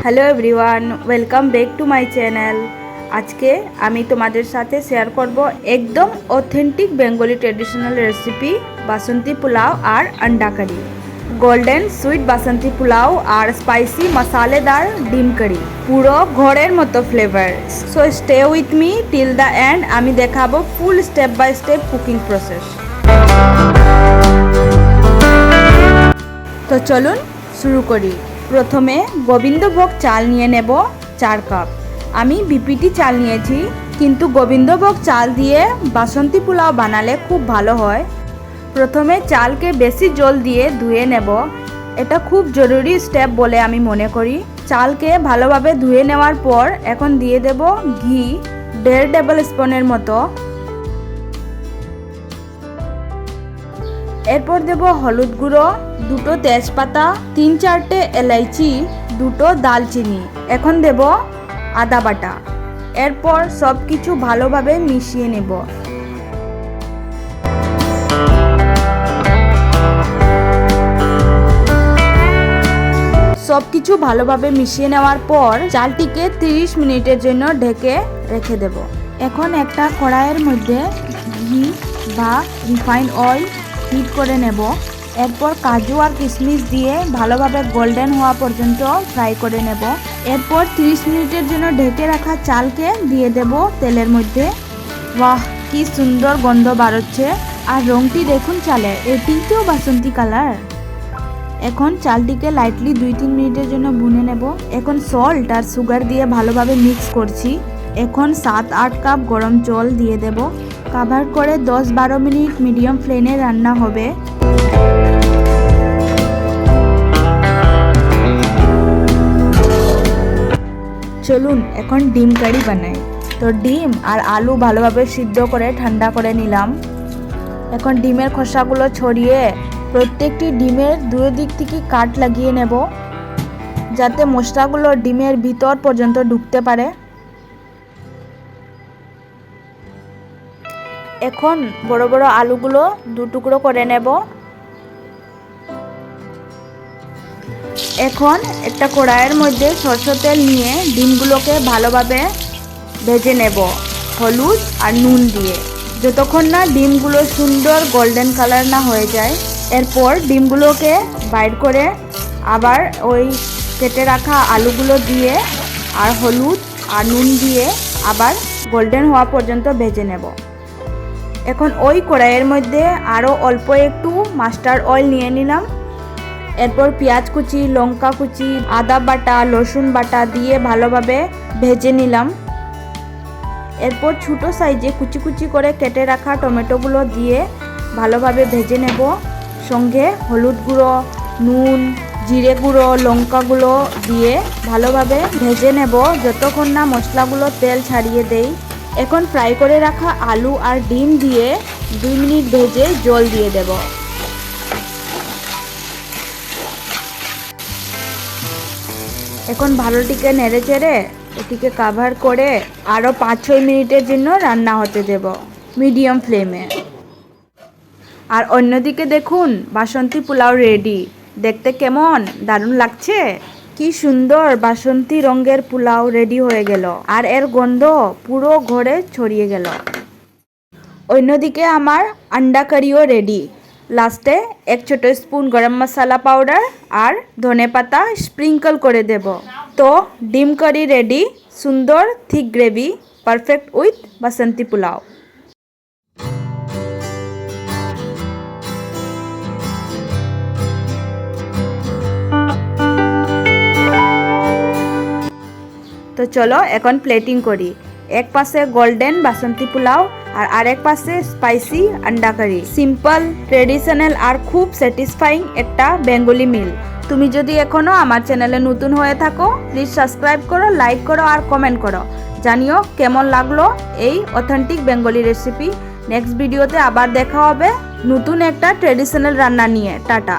Hello everyone, welcome back to my channel. আজকে আমি তোমাদের সাথে শেয়ার করব একদম authentic Bengali traditional recipe basanti pulao আর अंडा curry. Golden sweet basanti pulao আর স্পাইসি মশালেদার ডিম কারি, পুরো ঘরের মতো flavour. So stay with me till the end. আমি দেখাবো full step by step cooking process. তো চলুন শুরু করি। প্রথমে গোবিন্দভোগ চাল নিয়ে নেব 4 কাপ। আমি বিপিটি চাল নিয়েছি, কিন্তু গোবিন্দভোগ চাল দিয়ে বাসন্তী পোলাও বানালে খুব ভালো হয়। প্রথমে চালকে বেশি জল দিয়ে ধুয়ে নেব, এটা খুব জরুরি স্টেপ বলে আমি মনে করি। চালকে ভালোভাবে ধুয়ে নেওয়ার পর এখন দিয়ে দেব ঘি 1.5 টেবিল স্পুনের মতো। এরপর দেব হলুদ গুঁড়ো, 2টো তেজপাতা, 3-4টে এলাইচি, 2টো দালচিনি। এখন দেব আদা বাটা। এরপর সব কিছু ভালোভাবে মিশিয়ে নেব। সব কিছু ভালোভাবে মিশিয়ে নেওয়ার পর চালটিকে 30 মিনিটের জন্য ঢেকে রেখে দেব। এখন একটা কড়াইয়ের মধ্যে ঘি বা রিফাইন্ড অয়েল হিট করে নেব। এরপর কাজু আর কিশমিশ দিয়ে ভালোভাবে গোল্ডেন হওয়া পর্যন্ত ফ্রাই করে নেব। এরপর 30 মিনিটের জন্য ঢেকে রাখা চালকে দিয়ে দেব তেলের মধ্যে। বাহ, কি সুন্দর গন্ধ বাড়ছে! আর রংটি দেখুন চালের, এটিতেও বাসন্তী কালার। এখন চালটিকে লাইটলি 2-3 মিনিটের জন্য ভুনে নেব। এখন সল্ট আর সুগার দিয়ে ভালোভাবে মিক্স করছি। এখন 7-8 কাপ গরম জল দিয়ে দেব। কভার করে 10-12 মিনিট মিডিয়াম ফ্লেমে রান্না হবে। চলুন এখন ডিম কারি বানাই। তো ডিম আর আলু ভালোভাবে সিদ্ধ করে ঠান্ডা করে নিলাম। এখন ডিমের খোসাগুলো ছড়িয়ে প্রত্যেকটি ডিমের দুই দিক থেকে কাট লাগিয়ে নেব, যাতে মশলাগুলো ডিমের ভিতর পর্যন্ত ঢুকতে পারে। এখন বড় বড় আলুগুলো 2 টুকরো করে নেব। এখন একটা কড়াইয়ের মধ্যে সরষের তেল নিয়ে ডিমগুলোকে ভালোভাবে ভেজে নেব হলুদ আর নুন দিয়ে, যতক্ষণ না ডিমগুলো সুন্দর গোল্ডেন কালার না হয়ে যায়। এরপর ডিমগুলোকে বাইর করে আবার ওই কেটে রাখা আলুগুলো দিয়ে আর হলুদ আর নুন দিয়ে আবার গোল্ডেন হওয়া পর্যন্ত ভেজে নেব। এখন ওই কড়াইয়ের মধ্যে আরও অল্প একটু মাস্টার্ড অয়েল নিয়ে নিলাম। এরপর পেঁয়াজ কুচি, লঙ্কা কুচি, আদা বাটা, রসুন বাটা দিয়ে ভালোভাবে ভেজে নিলাম। এরপর ছোটো সাইজে কুচি কুচি করে কেটে রাখা টমেটোগুলো দিয়ে ভালোভাবে ভেজে নেব। সঙ্গে হলুদ গুঁড়ো, নুন, জিরে গুঁড়ো, লঙ্কা গুঁড়ো দিয়ে ভালোভাবে ভেজে নেব যতক্ষণ না মশলাগুলো তেল ছাড়িয়ে দেয়। এখন ফ্রাই করে রাখা আলু আর ডিম দিয়ে 2 মিনিট ভেজে জল দিয়ে দেব। এখন ভালোটিকে নেড়ে চেড়ে এটিকে কভার করে আরও 5-6 মিনিটের জন্য রান্না হতে দেব মিডিয়াম ফ্লেমে। আর অন্যদিকে দেখুন বাসন্তী পোলাও রেডি। দেখতে কেমন দারুণ লাগছে! কি সুন্দর বাসন্তী রঙের পোলাও রেডি হয়ে গেল, আর এর গন্ধ পুরো ঘরে ছড়িয়ে গেল। অন্যদিকে আমার अंडा কারিও রেডি। লাস্টে 1 ছোট স্পুন গরম মশলা পাউডার আর ধনে পাতা স্প্রিঙ্কল করে দেব। তো ডিম কারি রেডি, সুন্দর থিক গ্রেভি, পারফেক্ট উইথ বাসন্তী পোলাও। তো চলো এখন প্লেটিং করি। এক পাশে গোল্ডেন বাসন্তী পোলাও আর আরেক পাশে স্পাইসি अंडा কারি। সিম্পল, ট্রেডিশনাল আর খুব স্যাটিসফাইং একটা বেঙ্গলি মিল। তুমি যদি এখনও আমার চ্যানেলে নতুন হয়ে থাকো, প্লিজ সাবস্ক্রাইব করো, লাইক করো আর কমেন্ট করো। জানিও কেমন লাগলো এই অথেন্টিক বেঙ্গলি রেসিপি। নেক্সট ভিডিওতে আবার দেখা হবে নতুন একটা ট্রেডিশনাল রান্না নিয়ে। টাটা।